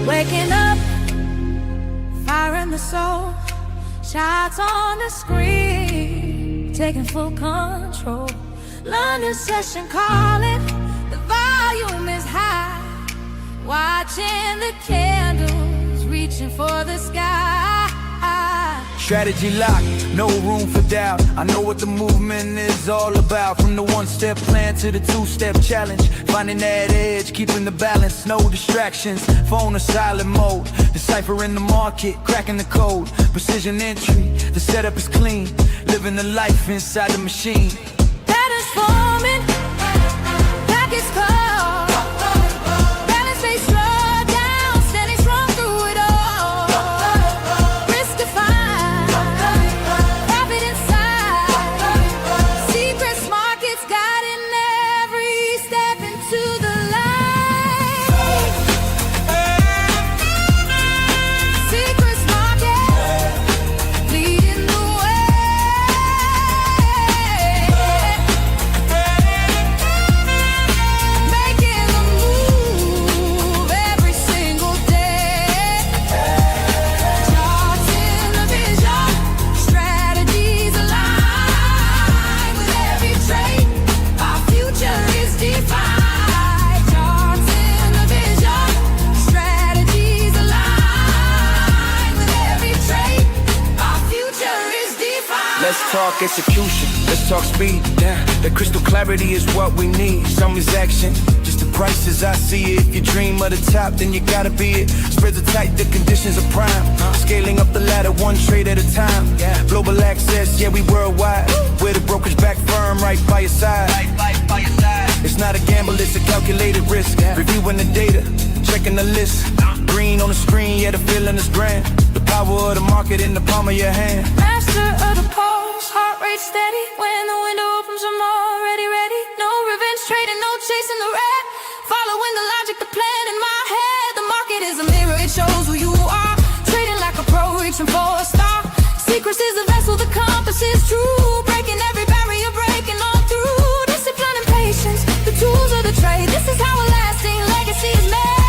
Waking up, fire in the soul, shots on the screen, taking full control. London session calling, the volume is high. Watching the candles, reaching for the sky. Strategy locked, no room for doubt. I know what the movement is all about. From the one-step plan to the two-step challenge. Finding that edge, keeping the balance, no distractions. Phone or silent mode, deciphering the market, cracking the code. Precision entry, the setup is clean. Living the life inside the machine. Patterns forming, packets closed. Let's talk execution, let's talk speed. Yeah, that crystal clarity is what we need. Some is action, just the price as I see it. If you dream of the top, then you gotta be it. Spreads are tight, the conditions are prime. Scaling up the ladder, one trade at a time. Global access, yeah, we worldwide. We're the brokerage back firm, right by your side. It's not a gamble, it's a calculated risk. Reviewing the data, checking the list. Green on the screen, yeah, the feeling is grand. The power of the market in the palm of your hand. Master of the pulse, heart rate steady. When the window opens, I'm already ready. No revenge trading, no chasing the rat. Following the logic, the plan in my head. The market is a mirror, it shows who you are. Trading like a pro, reaching for a star. Seacrest is the vessel, the compass is true. Breaking every barrier, breaking on through. Discipline and patience, the tools of the trade. This is how a lasting legacy is made.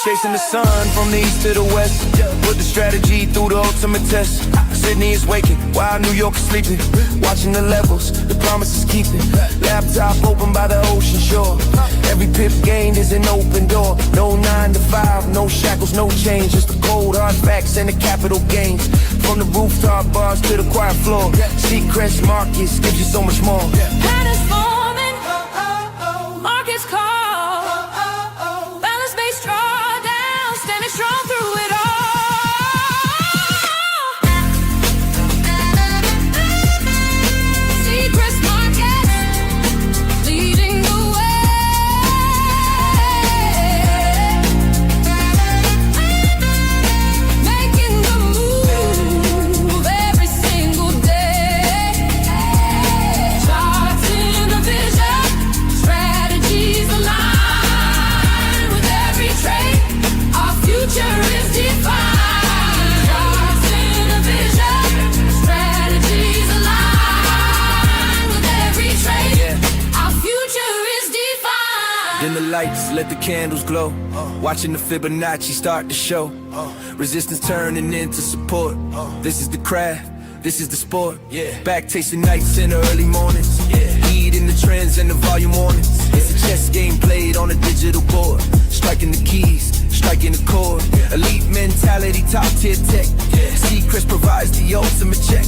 Chasing the sun from the east to the west. Put the strategy through the ultimate test. Sydney is waking while New York is sleeping. Watching the levels, the promise is keeping. Laptop open by the ocean shore. Every pip gained is an open door. No 9 to 5, no shackles, no change. Just the cold hard facts and the capital gains. From the rooftop bars to the quiet floor. Seacrest Markets gives you so much more. Patterns forming, markets call. Balance-based drawdown, standing strong through it all. Seacrest Markets, leading the way. Making the move every single day. Charts in the vision, strategies align with every trade. Our future is defined. Charts in the vision, strategies align with every trade. Our future is defined. Then the lights let the candles glow. Watching the Fibonacci start to show. Resistance turning into support. This is the craft, this is the sport. Back tasting nights in the early mornings. Heat in the trends and the volume warnings. It's a chess game played on a digital board. Striking the keys, striking the chord. Elite mentality, top tier tech. Seacrest provides the ultimate check.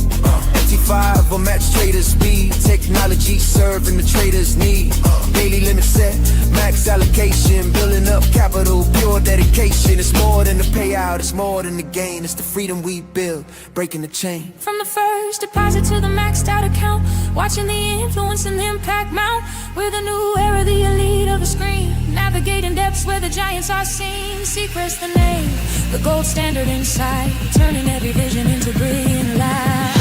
MT5 on match trader speed. Technology serving the traders' need. Daily limit set, max allocation. Building up capital, pure dedication. It's more than the payout, it's more than the gain. It's the freedom we build, breaking the chain. From the first deposit to the maxed out account, watching the influence and impact mount. We're the new era, the elite of the screen. Navigating depths where the giants are seen. Seacrest the name, the gold standard inside. Turning every vision into brilliant light.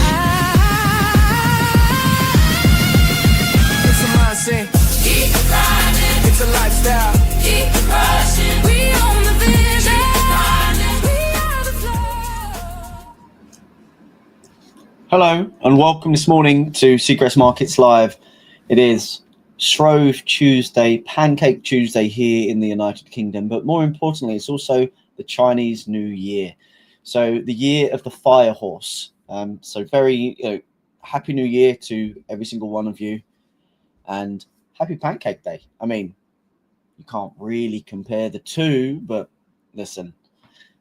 It's a mindset, Keep grinding, it's a lifestyle. keep crushing. We own the vision. We are the flow. Hello and welcome this morning to Seacrest Markets Live. It is Shrove Tuesday, Pancake Tuesday here in the United Kingdom, but more importantly, it's also the Chinese New Year. So the year of the fire horse. So very happy New Year to every single one of you, and happy Pancake Day. I mean, you can't really compare the two, but listen,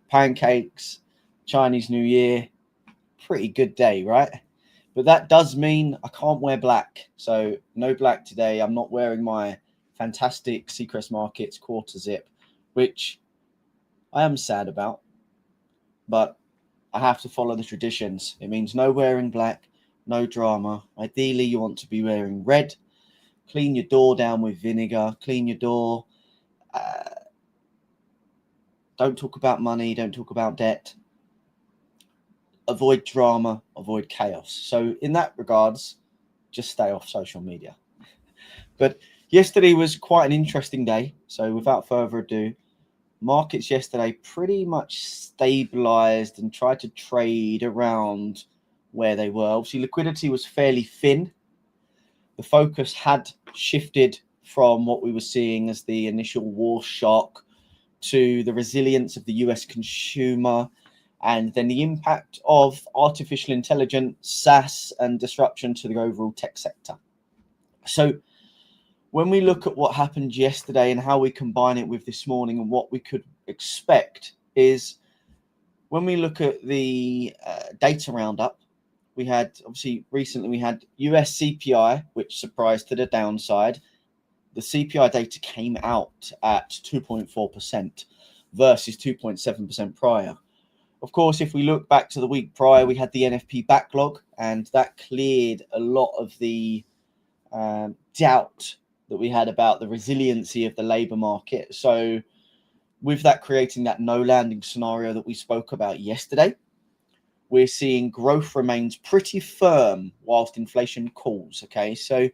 pancakes, Chinese New Year, pretty good day, right? But that does mean I can't wear black. So no black today. I'm not wearing my fantastic Seacrest Markets quarter zip, which I am sad about. But I have to follow the traditions. It means no wearing black, no drama. Ideally, you want to be wearing red. Clean your door down with vinegar. Clean your door. Don't talk about money. Don't talk about debt. Avoid drama, avoid chaos. So in that regards, just stay off social media. But yesterday was quite an interesting day. So without further ado, markets yesterday pretty much stabilized and tried to trade around where they were. Obviously, liquidity was fairly thin. The focus had shifted from what we were seeing as the initial war shock to the resilience of the US consumer, and then the impact of artificial intelligence, SaaS, and disruption to the overall tech sector. So when we look at what happened yesterday and how we combine it with this morning and what we could expect is when we look at the data roundup, we had obviously recently we had US CPI, which surprised to the downside. The CPI data came out at 2.4% versus 2.7% prior. Of course, if we look back to the week prior, we had the NFP backlog, and that cleared a lot of the doubt that we had about the resiliency of the labour market. So with that creating that no landing scenario that we spoke about yesterday, we're seeing growth remains pretty firm whilst inflation cools. Okay, so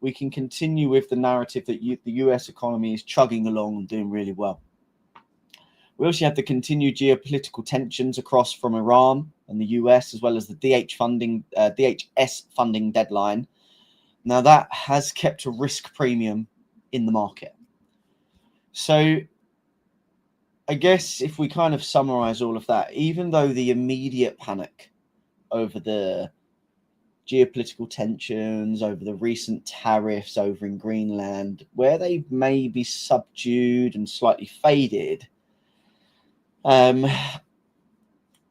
we can continue with the narrative that the US economy is chugging along and doing really well. We also have the continued geopolitical tensions across from Iran and the US, as well as the DHS funding deadline. Now that has kept a risk premium in the market. So I guess if we kind of summarize all of that, even though the immediate panic over the geopolitical tensions, over the recent tariffs over in Greenland, where they may be subdued and slightly faded,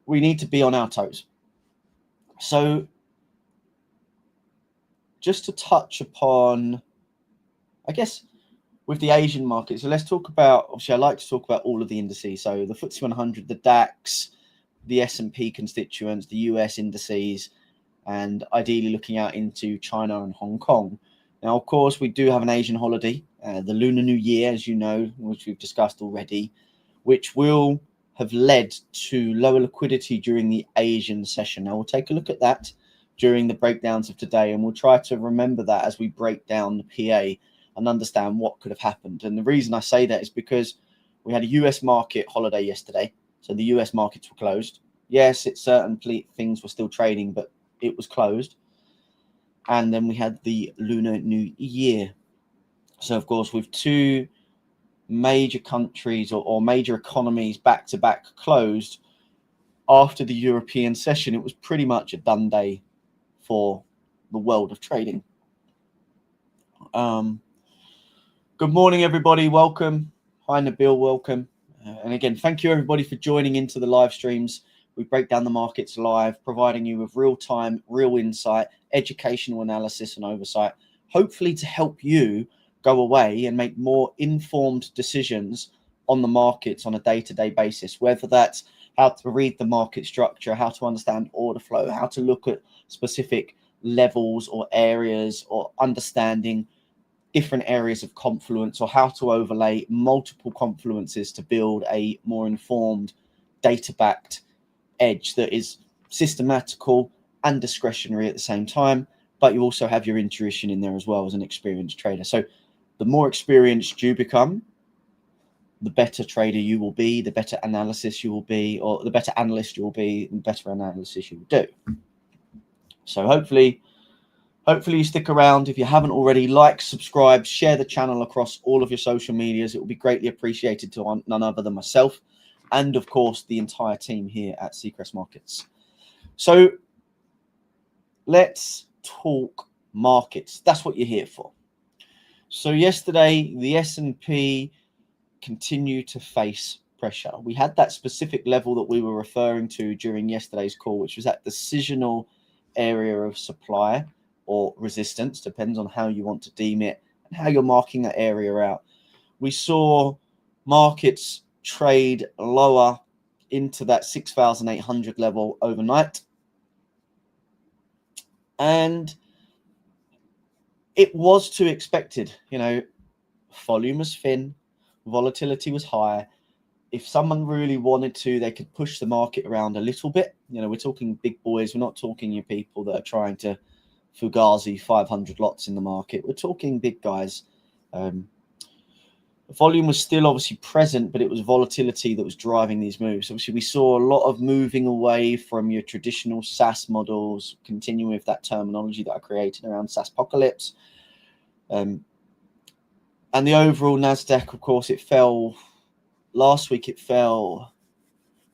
we need to be on our toes. So just to touch upon, I guess, with the Asian market, so let's talk about, obviously I like to talk about all of the indices. So the FTSE 100, the DAX, the S&P constituents, the US indices, and ideally looking out into China and Hong Kong. Now, of course, we do have an Asian holiday, the Lunar New Year, as you know, which we've discussed already, which will have led to lower liquidity during the Asian session. Now, we'll take a look at that during the breakdowns of today, and we'll try to remember that as we break down the PA and understand what could have happened. And the reason I say that is because we had a US market holiday yesterday, so the US markets were closed. Yes, it's certain things were still trading, but it was closed. And then we had the Lunar New Year. So, of course, with two major countries or major economies back-to-back closed after the European session, it was pretty much a done day for the world of trading. Good morning, everybody. Welcome. Hi, Nabil. Welcome. And again, thank you, everybody, for joining into the live streams. We break down the markets live, providing you with real-time, real insight, educational analysis and oversight, hopefully to help you go away and make more informed decisions on the markets on a day-to-day basis, whether that's how to read the market structure, how to understand order flow, how to look at specific levels or areas, or understanding different areas of confluence, or how to overlay multiple confluences to build a more informed, data-backed edge that is systematical and discretionary at the same time, but you also have your intuition in there as well as an experienced trader. So the more experienced you become, the better trader you will be, the better analysis you will be, or the better analyst you will be, the better analysis you will do. So hopefully Hopefully you stick around. If you haven't already, like, subscribe, share the channel across all of your social medias. It will be greatly appreciated to none other than myself and, of course, the entire team here at Seacrest Markets. So let's talk markets. That's what you're here for. So yesterday, the S&P continued to face pressure. We had that specific level that we were referring to during yesterday's call, which was that decisional area of supply or resistance, depends on how you want to deem it and how you're marking that area out. We saw markets trade lower into that 6,800 level overnight. And it was to expected, volume was thin, volatility was high. If someone really wanted to, they could push the market around a little bit. We're talking big boys. We're not talking your people that are trying to Fugazi 500 lots in the market. We're talking big guys. Volume was still obviously present, but it was volatility that was driving these moves. Obviously, we saw a lot of moving away from your traditional SaaS models, continuing with that terminology that I created around SaaS apocalypse. And the overall NASDAQ, of course, it fell. Last week, it fell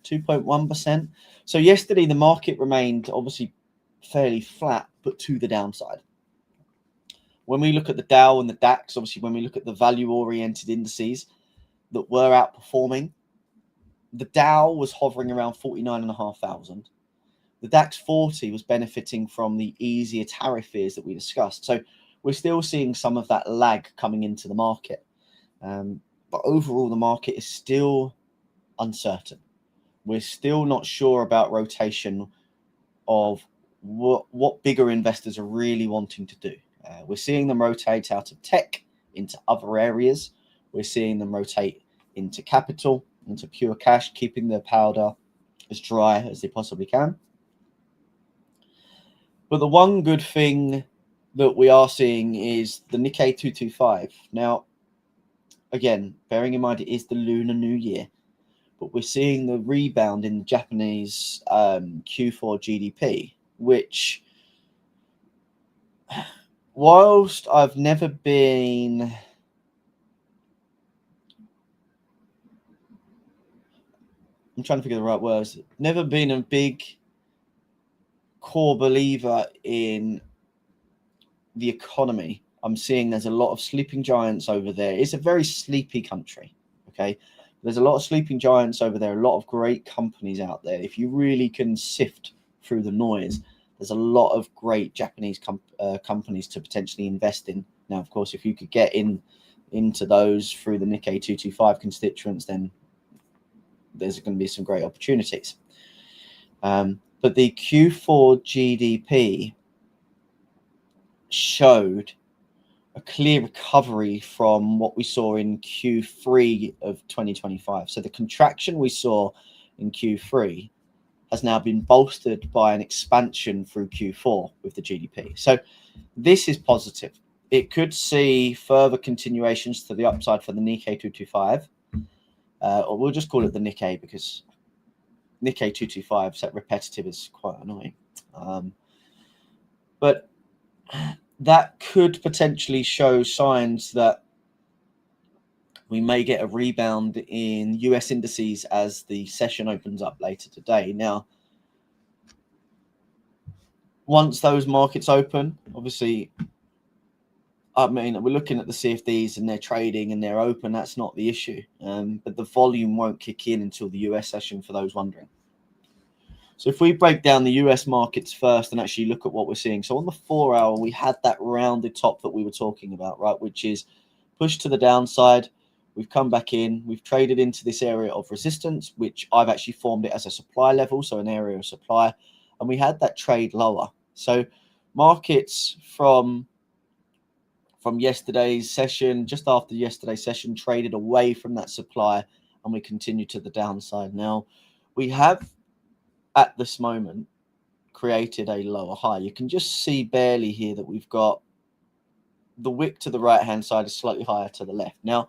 2.1%. So yesterday, the market remained obviously fairly flat, but to the downside. When we look at the Dow and the DAX, obviously, when we look at the value-oriented indices that were outperforming, the Dow was hovering around 49,500. The DAX 40 was benefiting from the easier tariff fears that we discussed. So we're still seeing some of that lag coming into the market. But overall, the market is still uncertain. We're still not sure about rotation of what bigger investors are really wanting to do. We're seeing them rotate out of tech into other areas. We're seeing them rotate into capital, into pure cash, keeping their powder as dry as they possibly can. But the one good thing that we are seeing is the Nikkei 225. Now, again, bearing in mind it is the Lunar New Year, but we're seeing the rebound in the Japanese Q4 GDP, which, whilst I've never been I'm trying to figure the right words, never been a big core believer in the economy. I'm seeing there's a lot of sleeping giants over there. It's a very sleepy country, okay? There's a lot of sleeping giants over there, a lot of great companies out there. If you really can sift through the noise, there's a lot of great Japanese companies to potentially invest in. Now, of course, if you could get into those through the Nikkei 225 constituents, then there's going to be some great opportunities. But the Q4 GDP showed a clear recovery from what we saw in Q3 of 2025. So the contraction we saw in Q3 has now been bolstered by an expansion through Q4 with the GDP. So this is positive. It could see further continuations to the upside for the Nikkei 225, or we'll just call it the Nikkei because Nikkei 225, so repetitive, is quite annoying. But that could potentially show signs that we may get a rebound in US indices as the session opens up later today. Now, once those markets open, obviously, I mean, we're looking at the CFDs and they're trading and they're open. That's not the issue. But the volume won't kick in until the US session, for those wondering. So if we break down the US markets first and actually look at what we're seeing. So on the 4 hour, we had that rounded top that we were talking about, right? Which is pushed to the downside. We've come back in. We've traded into this area of resistance, which I've actually formed it as a supply level. So an area of supply. And we had that trade lower. So markets from yesterday's session, just after yesterday's session, traded away from that supply and we continue to the downside. Now, we have at this moment created a lower high. You can just see barely here that we've got the wick to the right hand side is slightly higher to the left. Now,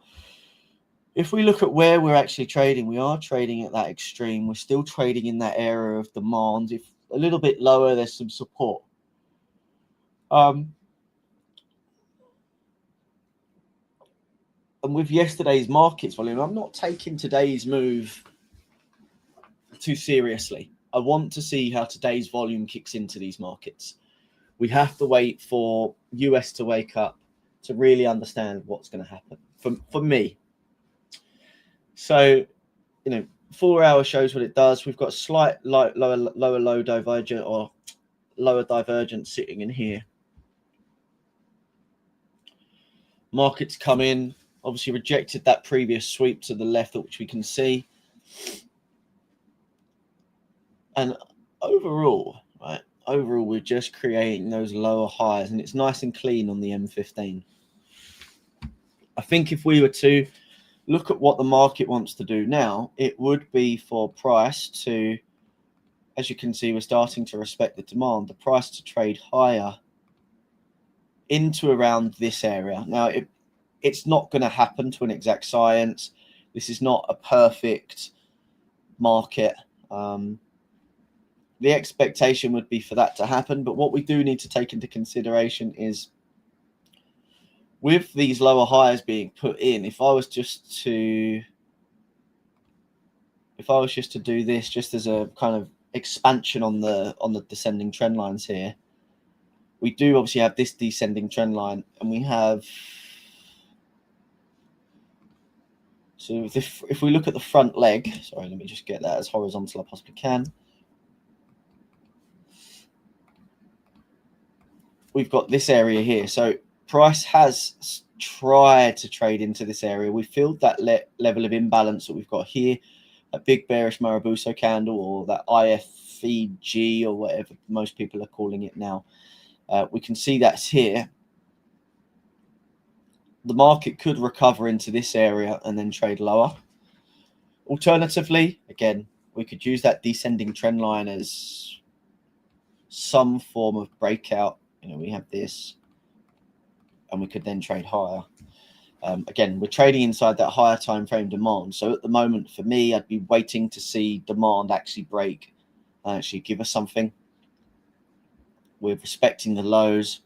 if we look at where we're actually trading, we are trading at that extreme. We're still trading in that area of demand. If a little bit lower, there's some support. And with yesterday's markets volume, I'm not taking today's move too seriously. I want to see how today's volume kicks into these markets. We have to wait for US to wake up to really understand what's going to happen for me. So, 4 hour shows what it does. We've got slight lower low divergent or lower divergence sitting in here. Markets come in, obviously rejected that previous sweep to the left, which we can see. And overall, we're just creating those lower highs, and it's nice and clean on the M15. I think if we were to look at what the market wants to do now, it would be for price to, as you can see, we're starting to respect the demand, the price to trade higher into around this area. Now, it's not going to happen to an exact science. This is not a perfect market. The expectation would be for that to happen, but what we do need to take into consideration is with these lower highs being put in, if I was just to do this just as a kind of expansion on the descending trend lines here, we do obviously have this descending trend line, and we have, so if we look at the front leg, sorry, let me just get that as horizontal as I possibly can. We've got this area here. So price has tried to trade into this area. We filled that level of imbalance that we've got here, a big bearish Marabuso candle, or that IFEG, or whatever most people are calling it now. We can see that's here. The market could recover into this area and then trade lower. Alternatively, again, we could use that descending trend line as some form of breakout. We have this, and we could then trade higher. Again, we're trading inside that higher time frame demand. So at the moment, for me, I'd be waiting to see demand actually break and actually give us something. We're respecting the lows.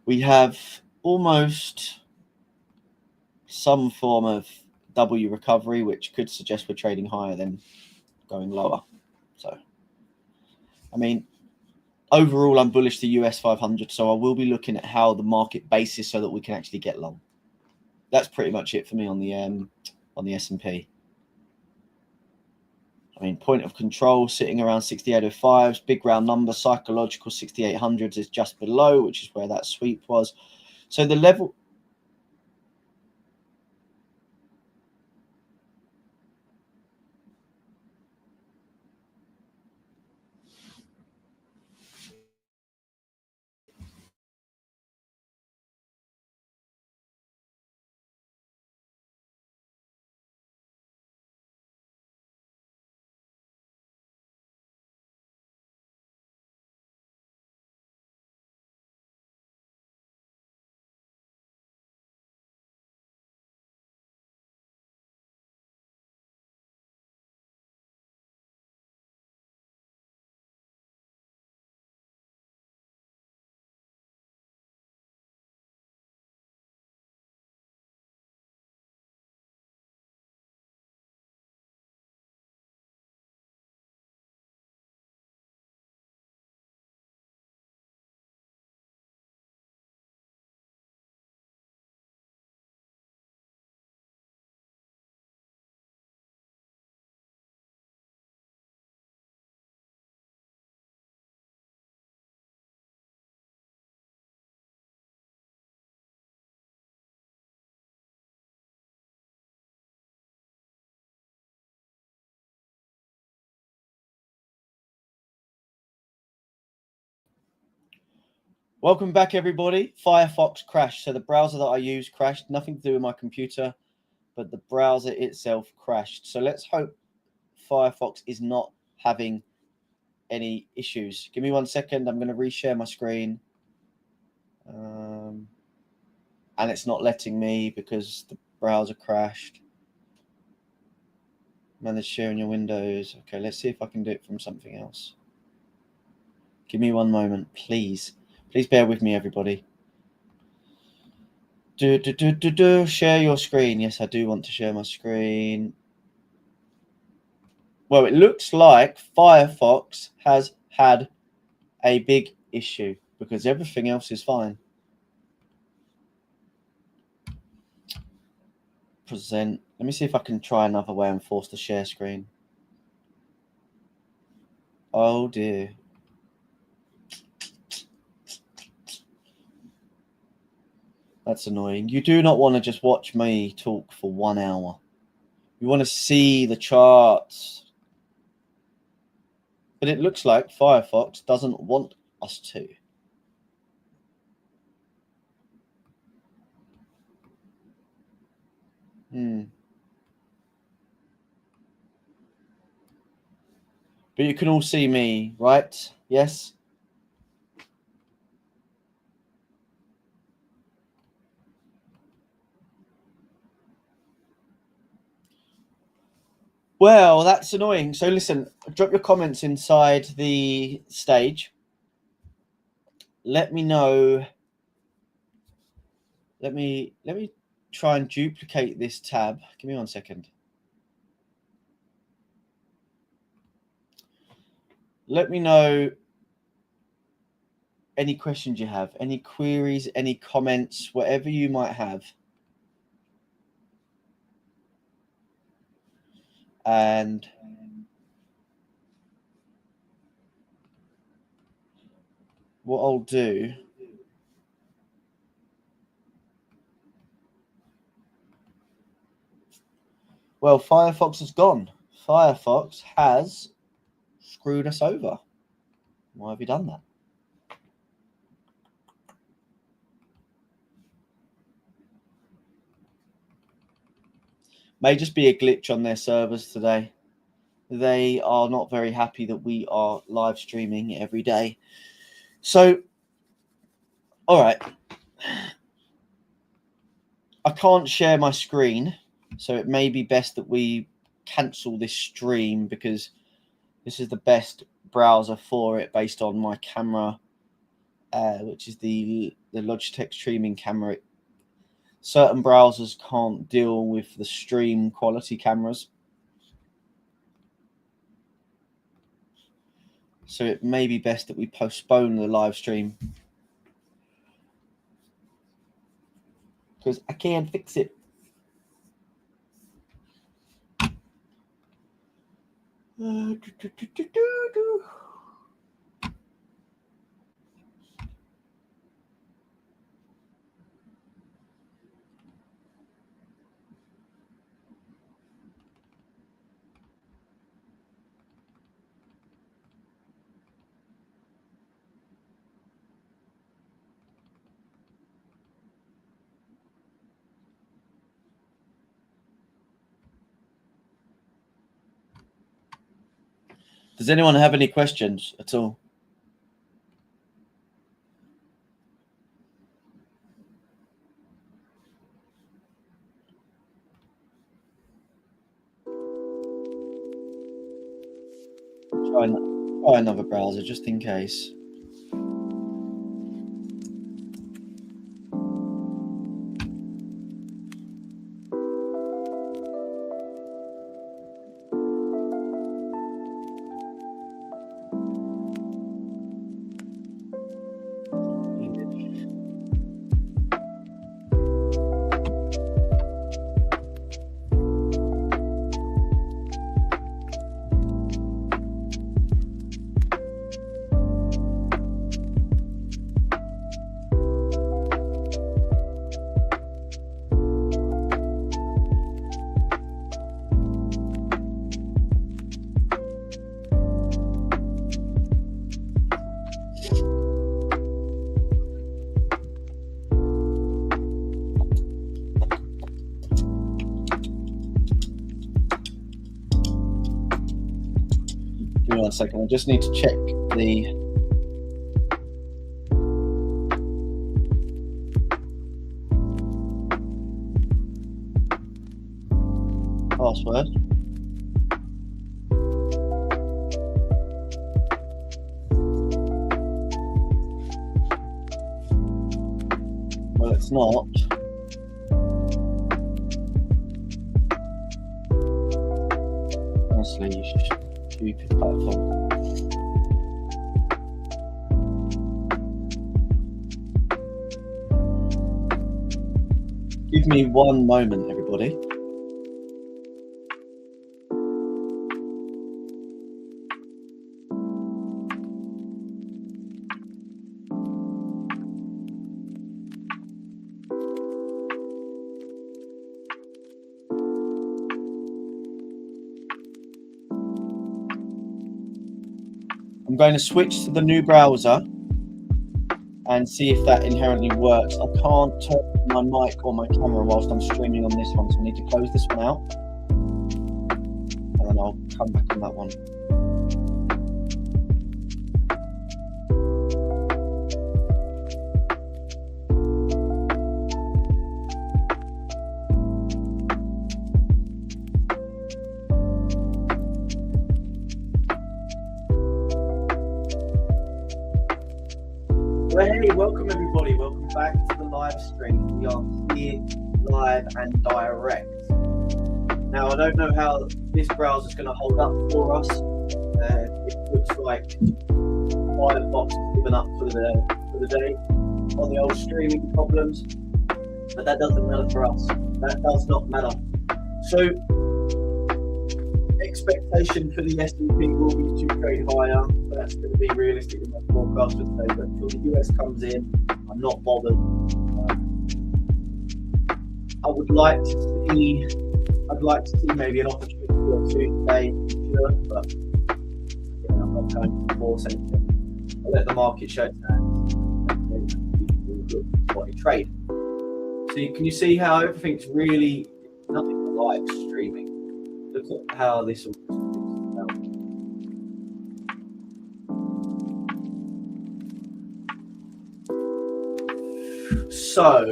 We have almost some form of W recovery, which could suggest we're trading higher than going lower. So, I mean, overall, I'm bullish the US 500, so I will be looking at how the market bases so that we can actually get long. That's pretty much it for me on the S&P. I mean, point of control sitting around 6805s, big round number, psychological 6800s is just below, which is where that sweep was. So the level. Welcome back, everybody. Firefox crashed. So the browser that I use crashed. Nothing to do with my computer, but the browser itself crashed. So let's hope Firefox is not having any issues. Give me 1 second. I'm going to reshare my screen. And it's not letting me because the browser crashed. Manage sharing your windows. Okay, let's see if I can do it from something else. Give me 1 moment, please. Please bear with me, everybody. Share your screen. Yes, I do want to share my screen. Well, it looks like Firefox has had a big issue because everything else is fine. Present. Let me see if I can try another way and force the share screen. Oh dear. That's annoying. You do not want to just watch me talk for 1 hour. You want to see the charts. But it looks like Firefox doesn't want us to. But you can all see me, right? Yes? Well, that's annoying. So listen, drop your comments inside the stage. Let me know. Let me try and duplicate this tab. Give me 1 second. Let me know any questions you have, any queries, any comments, whatever you might have. And what I'll do, well, Firefox is gone. Firefox has screwed us over. Why have you done that? May just be a glitch on their servers today. They are not very happy that we are live streaming every day. So, all right. I can't share my screen, so it may be best that we cancel this stream because this is the best browser for it based on my camera, which is the Logitech streaming camera. Certain browsers can't deal with the stream quality cameras. So it may be best that we postpone the live stream because I can't fix it. Does anyone have any questions at all? Try another browser just in case. Give me 1 second. I just need to check the password. Well, it's not. Honestly, you should stupid platform. Give me one moment, everybody. I'm going to switch to the new browser and see if that inherently works. I can't turn my mic or my camera whilst I'm streaming on this one, so I need to close this one out, and then I'll come back on that one. Well, hey, welcome everybody. Welcome back to the live stream. We are here live and direct. Now, I don't know how this browser is going to hold up for us. It looks like Firefox has given up for the day on the old streaming problems, but that doesn't matter for us. That does not matter. So, expectation for the S&P will be to trade higher. That's going to be realistic in my forecast for today. But until the US comes in, I'm not bothered. I'd like to see maybe an opportunity or two today, sure, but again, I'm not going to force anything. I'll let the market show its hands and what it trade. So can you see how everything's really nothing like streaming? Look at how this all out. So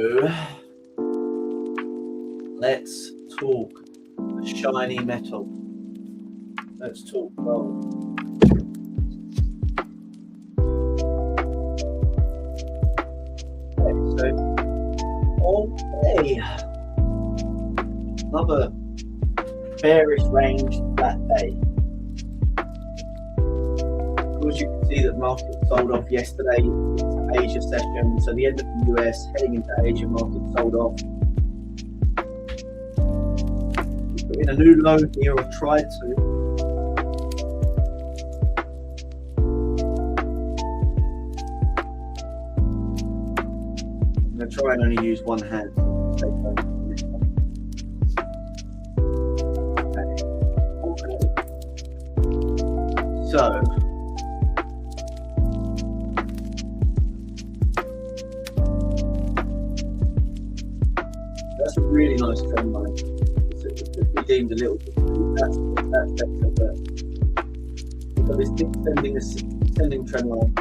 let's talk shiny metal. Let's talk gold. Okay, another bearish range that day. Of course, you can see that market sold off yesterday. It's Asia session, so the end of the US heading into Asia, market sold off. We put in a new low here, or tried to. I'm going to try and only use one hand. So, that's a really nice trend line. It could be deemed a little bit. That's better, but we've got this descending trend line.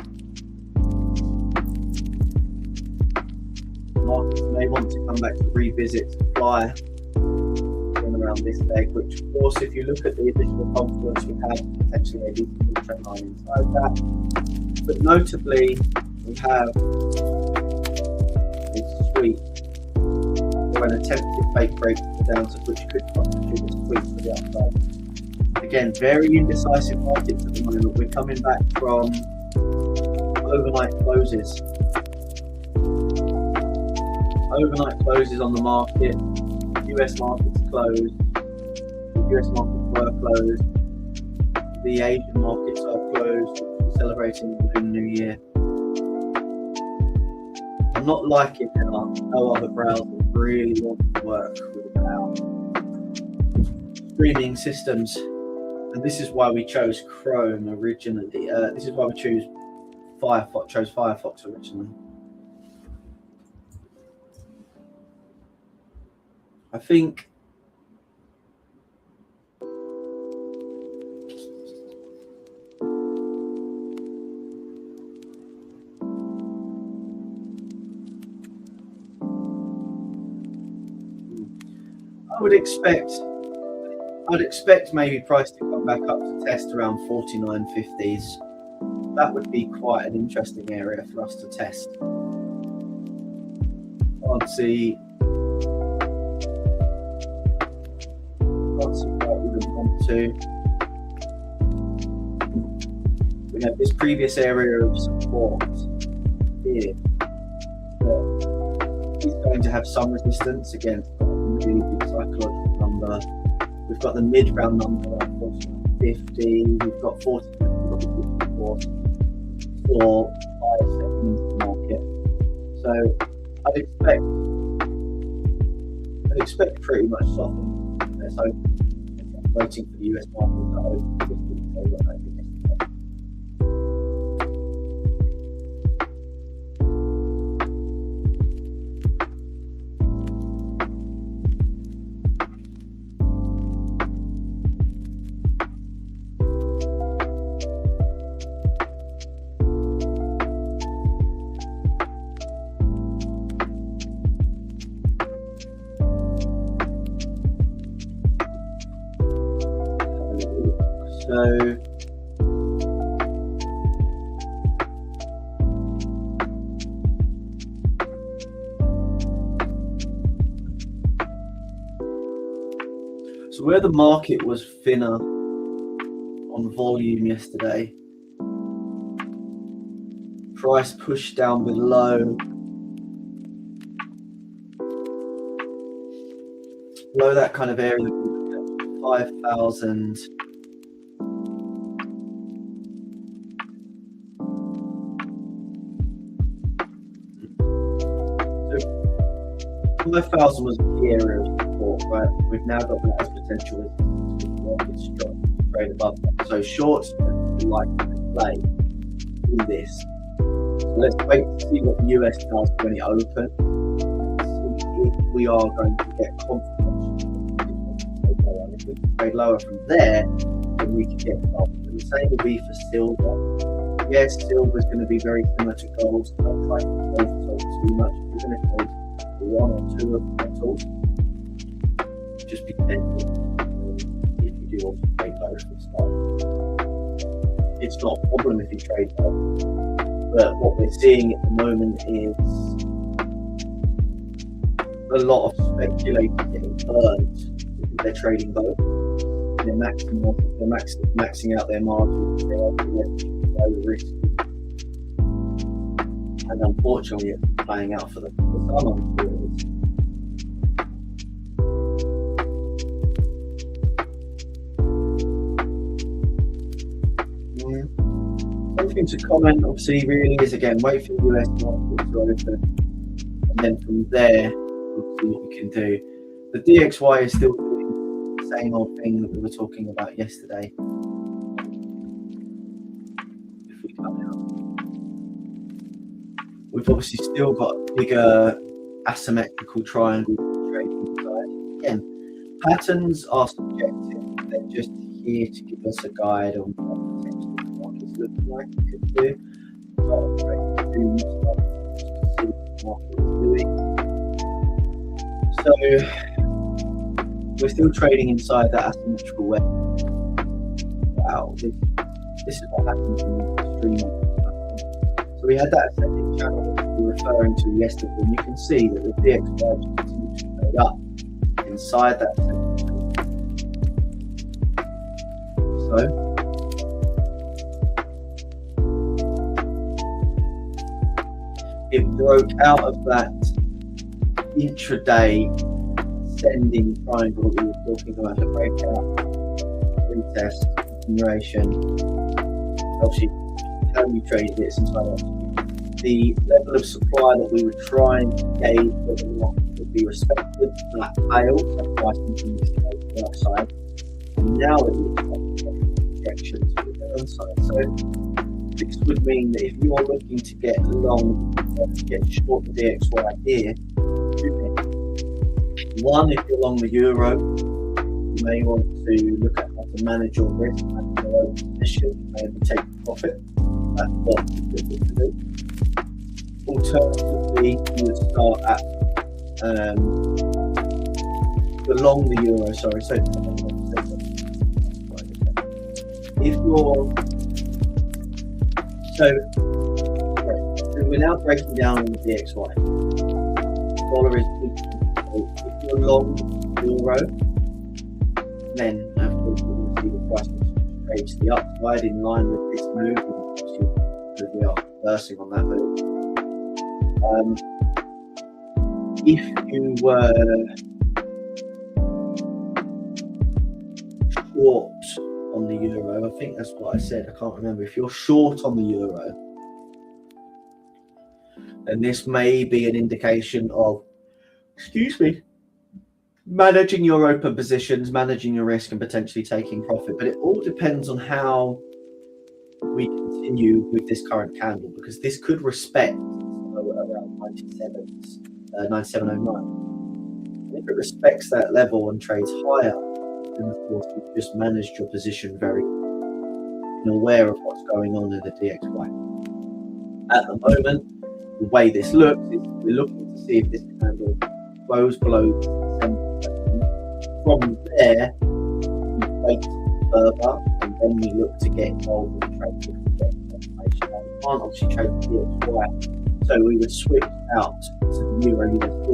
Markets may want to come back to revisit supply around this leg, which of course, if you look at the additional confluence we have, potentially a decent trend line inside that. But notably, we have a sweep or an attempted fake break to the downside, which could constitute a sweep to the upside. Again, very indecisive markets at the moment. We're coming back from overnight closes. Overnight closes on the market. US markets closed, the US markets were closed, the Asian markets are closed, celebrating the Lunar New Year. I'm not liking how no other browser really wants to work with our streaming systems, and this is why we chose Chrome originally. This is why we chose Firefox originally. I think I'd expect maybe price to come back up to test around 49.50s. That would be quite an interesting area for us to test. Can't see what we would want to. We have this previous area of support here. It's going to have some resistance against a really big psychological number. We've got the mid-round number, unfortunately, 50. We've got 40 for buyers stepping into the market. So I'd expect pretty much something. Let's hope. I'm waiting for the US market to open. So where the market was thinner on volume yesterday, price pushed down below that kind of area, 5,000. So 5,000 was the area of support, right? We've now got that as potential resistance to trade above that. So shorts are likely to play in this. So let's wait to see what the US does when it opens. See if we are going to get confidence. If we can trade lower from there, then we can get above. And the same will be for silver. Yes, silver is going to be very similar to gold. So don't try to trade too much. We're going to trade one or two of the metals. Just be careful if you do also trade low from the start. It's not a problem if you trade low, but what we're seeing at the moment is a lot of speculators getting burned because they're trading low. They're maxing out their margins. They're low risk, and unfortunately, it's playing out for some unfortunately. Something to comment, obviously, really is again wait for the US market to open, and then from there we'll see what we can do. The DXY is still doing the same old thing that we were talking about yesterday. If we come out, we've obviously still got bigger asymmetrical triangles to trade inside. Again, patterns are subjective; they're just here to give us a guide on what potentially the market's looking like. It could do. Not afraid to do much about it, just to see what the market is doing. So we're still trading inside that asymmetrical web. Wow, this is what happens when you stream on. So we had that ascending channel that we were referring to yesterday, and you can see that the DXY just continues to trade up inside that ascending channel. So it broke out of that intraday ascending triangle that we were talking about, a breakout, retest, continuation. Obviously, how we traded it since the level of supply that we were trying to gauge whether or not it would be respected, that failed, that price continues to go to the upside. And now it looks like a projection to the downside. So this would mean that if you're looking to get long, get short the DXY here, one, if you're long the euro, you may want to look at how to manage your risk, manage your own position, maybe take profit. That's what you could do. Alternatively, you would start at the long the euro. Sorry, so if you're so we're now breaking down on the DXY. dollar is weak. So if you're long euro, then of course we're going to see the price trade to the upside in line with this move. Because we are reversing on that move. If you were short on the euro, I think that's what I said, I can't remember. If you're short on the euro, then this may be an indication of, managing your open positions, managing your risk, and potentially taking profit. But it all depends on how we continue with this current candle, because this could respect around 97.09. If it respects that level and trades higher, then of course you've just managed your position very aware of what's going on in the DXY. At the moment, the way this looks is we're looking to see if this candle goes below December. From there, we wait further, and then we look to get involved in the trade. We can't obviously trade the DXY, so we would switch out to the Euro USD.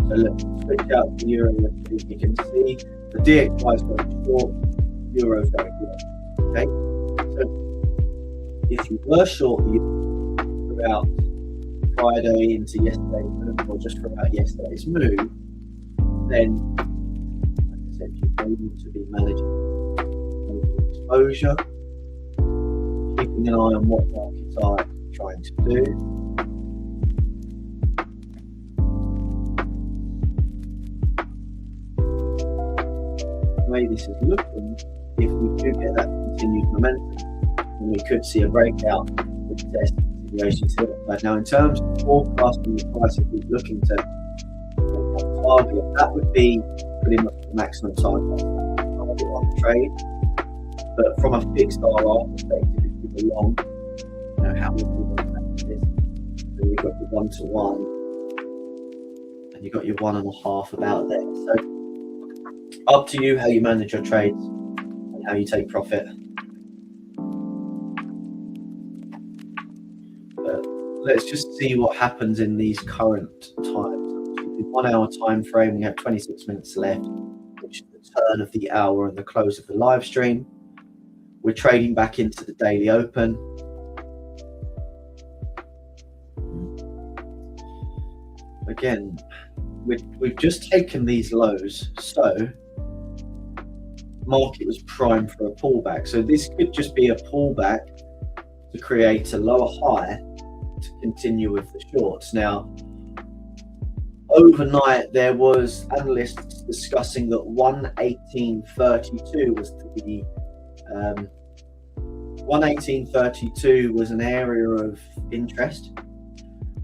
So look, switch out to the Euro USD. You can see the DXY is going short, Euro's going long. Okay, so if you were short the Euro throughout Friday into yesterday's move, or just throughout yesterday's move, then, like I said, you're able to be managing exposure, keeping an eye on what markets are trying to do. The way this is looking, if we do get that continued momentum, then we could see a breakout with test continuations here. But now, in terms of forecasting the price, if we're looking to target, that would be pretty much the maximum target on the trade. But from a fixed RR perspective, if we were long, how would we want to manage this? So you've got your 1-to-1, and you've got your 1.5 about there. So up to you how you manage your trades and how you take profit. But let's just see what happens in these current times. The 1 hour time frame, we have 26 minutes left, which is the turn of the hour and the close of the live stream. We're trading back into the daily open. Again, we've just taken these lows, so market was primed for a pullback. So this could just be a pullback to create a lower high to continue with the shorts. Now, overnight there was analysts discussing that 118.32 was the 118.32 was an area of interest.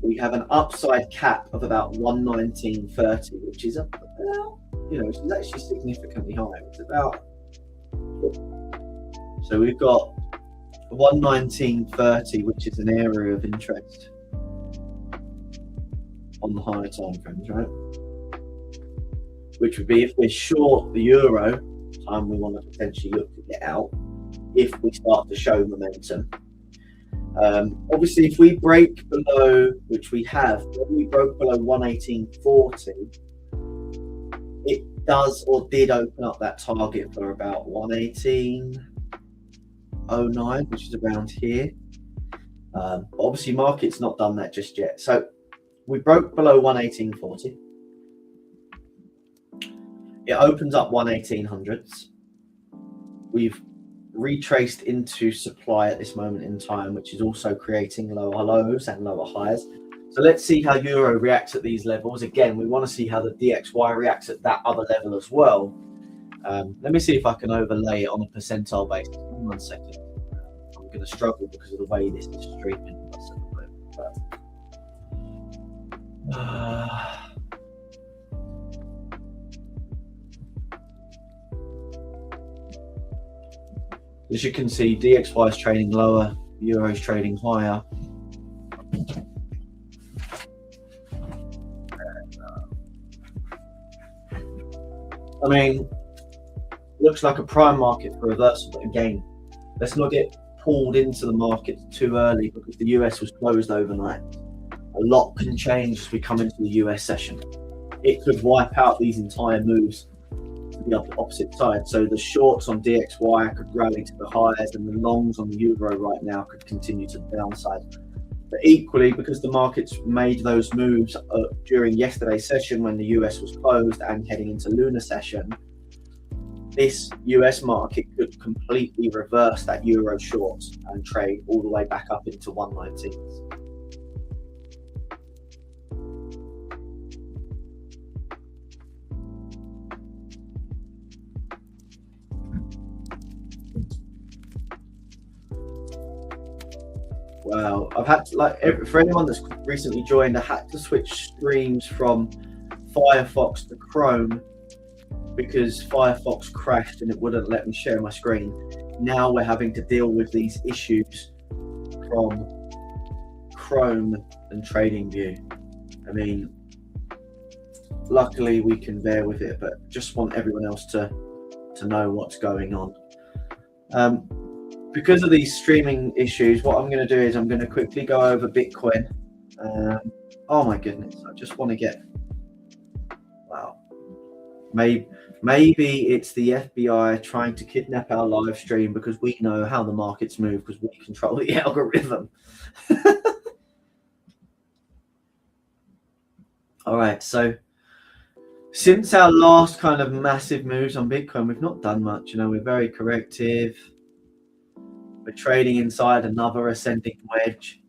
We have an upside cap of about 119.30, which is about, which is actually significantly high. It's about, so we've got 119.30, which is an area of interest on the higher time frames, right? Which would be if we're short the euro, time we want to potentially look to get out if we start to show momentum. Obviously, if we break below, which we have, when we broke below 118.40, it does or did open up that target for about 118.09, which is around here. Obviously, market's not done that just yet. So we broke below 118.40. It opens up 11800s. We've retraced into supply at this moment in time, which is also creating lower lows and lower highs. So let's see how euro reacts at these levels. Again, we want to see how the DXY reacts at that other level as well. Let me see if I can overlay it on a percentile basis. Give me 1 second. I'm going to struggle because of the way this is streaming. As you can see, DXY is trading lower, euro is trading higher. I mean, looks like a prime market for reversal, but again, let's not get pulled into the market too early because the US was closed overnight. A lot can change as we come into the US session. It could wipe out these entire moves to the opposite side. So the shorts on DXY could rally to the highs, and the longs on the euro right now could continue to the downside. But equally, because the markets made those moves during yesterday's session when the US was closed and heading into lunar session, this US market could completely reverse that euro short and trade all the way back up into 119s. Wow, I've had to, for anyone that's recently joined, I had to switch streams from Firefox to Chrome because Firefox crashed and it wouldn't let me share my screen. Now we're having to deal with these issues from Chrome and TradingView. I mean, luckily we can bear with it, but just want everyone else to know what's going on. Because of these streaming issues, what I'm going to do is I'm going to quickly go over Bitcoin. Oh my goodness, I just want to get, wow. Maybe it's the FBI trying to kidnap our live stream because we know how the markets move because we control the algorithm. All right, so since our last kind of massive moves on Bitcoin, we've not done much. You know, we're very corrective. We're trading inside another ascending wedge.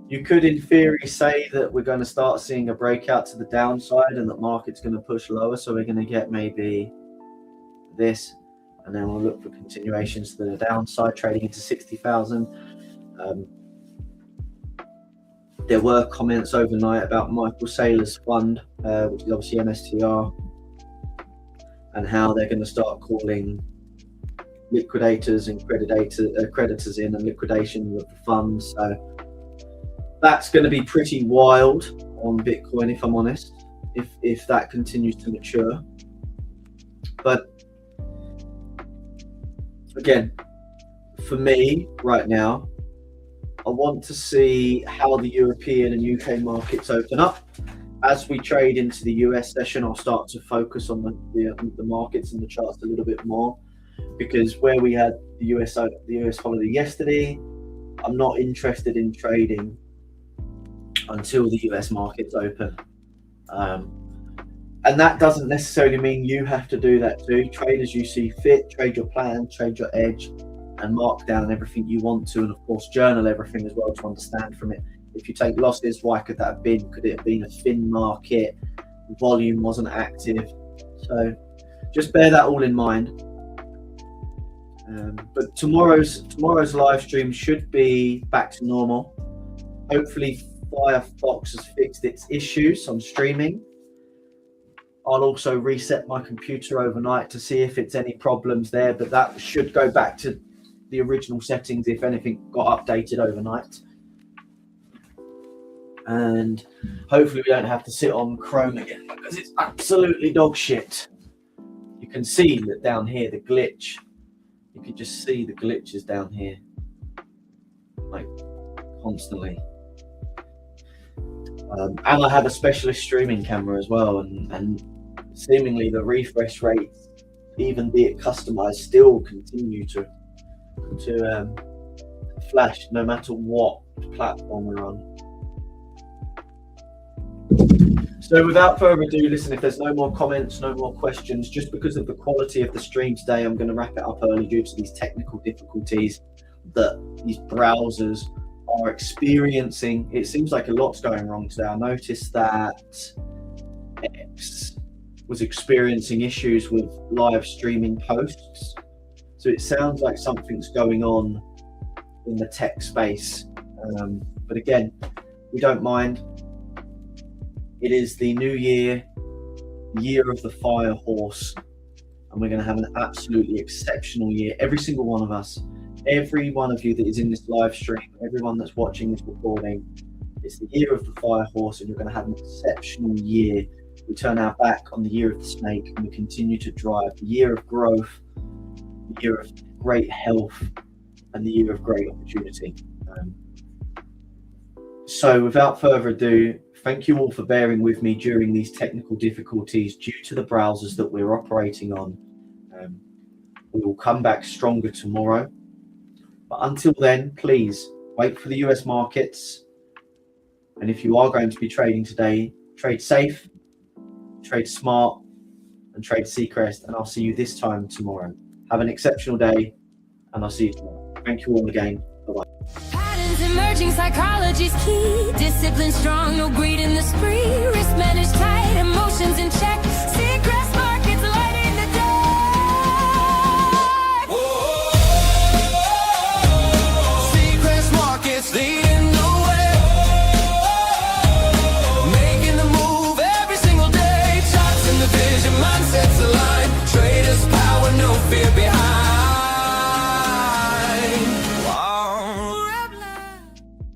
You could, in theory, say that we're going to start seeing a breakout to the downside and that market's going to push lower. So we're going to get maybe this, and then we'll look for continuations to the downside, trading into 60,000. There were comments overnight about Michael Saylor's fund, which is obviously MSTR, and how they're going to start calling liquidators and creditors in and liquidation of the funds. So that's going to be pretty wild on Bitcoin, if I'm honest, if that continues to mature. But again, for me right now, I want to see how the European and UK markets open up. As we trade into the US session, I'll start to focus on the markets and the charts a little bit more, because where we had the US holiday yesterday, I'm not interested in trading until the US markets open. And that doesn't necessarily mean you have to do that too. Trade as you see fit, trade your plan, trade your edge, and mark down everything you want to, and of course journal everything as well to understand from it. If you take losses, why could that have been? Could it have been a thin market? Volume wasn't active. So just bear that all in mind. But tomorrow's live stream should be back to normal. Hopefully Firefox has fixed its issues on streaming. I'll also reset my computer overnight to see if it's any problems there, but that should go back to the original settings if anything got updated overnight. And hopefully we don't have to sit on Chrome again because it's absolutely dog shit. You can see that down here, the glitch. You can just see the glitches down here, like constantly. And I have a specialist streaming camera as well, and seemingly the refresh rates, even be it customized, still continue to flash no matter what platform we're on. So without further ado, listen, if there's no more comments, no more questions, just because of the quality of the stream today, I'm going to wrap it up early due to these technical difficulties that these browsers are experiencing. It seems like a lot's going wrong today. I noticed that X was experiencing issues with live streaming posts. So it sounds like something's going on in the tech space. But again, we don't mind. It is the new year, year of the fire horse, and we're going to have an absolutely exceptional year. Every single one of us, every one of you that is in this live stream, everyone that's watching this recording, it's the year of the fire horse, and you're going to have an exceptional year. We turn our back on the year of the snake, and we continue to drive the year of growth, the year of great health, and the year of great opportunity. So without further ado, thank you all for bearing with me during these technical difficulties due to the browsers that we're operating on. We will come back stronger tomorrow. But until then, please wait for the US markets. And if you are going to be trading today, trade safe, trade smart, and trade Seacrest. And I'll see you this time tomorrow. Have an exceptional day, and I'll see you tomorrow. Thank you all again. Bye-bye. Patterns emerging, psychology's key. Discipline strong, no greed in the spree. Risk managed tight, emotions in check.